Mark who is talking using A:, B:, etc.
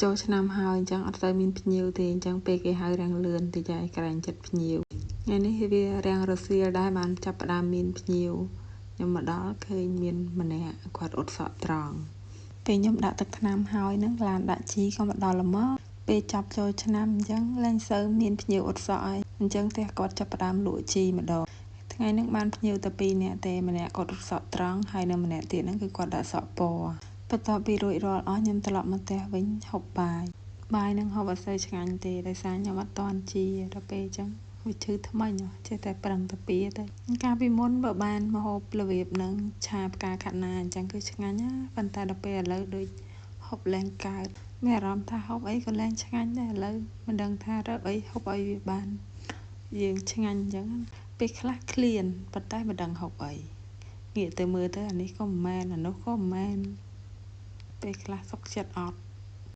A: ចូលឆ្នាំហើយអញ្ចឹងអត់ទៅមានភ្ញៀវទេអញ្ចឹងពេលគេហៅរាំងលឿនតិចហើយក្រែងចិត្តភ្ញៀវថ្ងៃនេះវារាំងរសៀលដែរបានចាប់ផ្ដើមមានភ្ញៀវខ្ញុំមកដល់ឃើញមានម្នាក់គាត់អ៊ុតសក់ត្រង់ពេលខ្ញុំដាក់ទឹកថ្នាំហើយហ្នឹងឡានដាក់ជីក៏មកដល់ល្មមពេលចាប់ចូលឆ្នាំអញ្ចឹងឡើងសូវមានភ្ញៀវអ៊ុតសក់ហើយអញ្ចឹងផ្ទះគាត់ចាប់ផ្ដើមលក់ជីម្ដងថ្ងៃហ្នឹងបានភ្ញៀវតែ2នាក់ទេម្នាក់គាត់អ៊ុតសក់ត្រង់ហើយនៅម្នាក់ទៀតហ្នឹងគឺគាត់ដាក់សក់ពណ៌បន្ទាប់ពីរួចរាល់អស់ខ្ញុំត្រឡប់មកផ្ទះវិញហូបបាយនឹងហូបអត់សូវឆ្ងាញ់ទេដោយសារខ្ញុំអត់តាន់ជីដល់ពេលអញ្ចឹងវាឈឺថ្មិញចេះតែប្រឹងតាពីទៅកាលពីមុនបើបានមកហូបរបៀបហ្នឹងឆាផ្កាខាត់ណាអញ្ចឹងគឺឆ្ងាញ់ណាប៉ុន្តែដល់ពេលឥឡូវដូចហូបលែងកើតមានអារម្មណ៍ថាហូបអីក៏លែងឆ្ងាញ់ដែរឥឡូវមិនដឹងថារកអីហូបឲ្យវាបានយើងឆ្ងាញ់អញ្ចឹងពេលខ្លះឃ្លានប៉ុន្តែមិនដឹងហូបអីងាកទៅមើលទៅអានេះក៏មិនមែនអានោះក៏មិនមែនពេលខ្លះសុខចិត្តអត់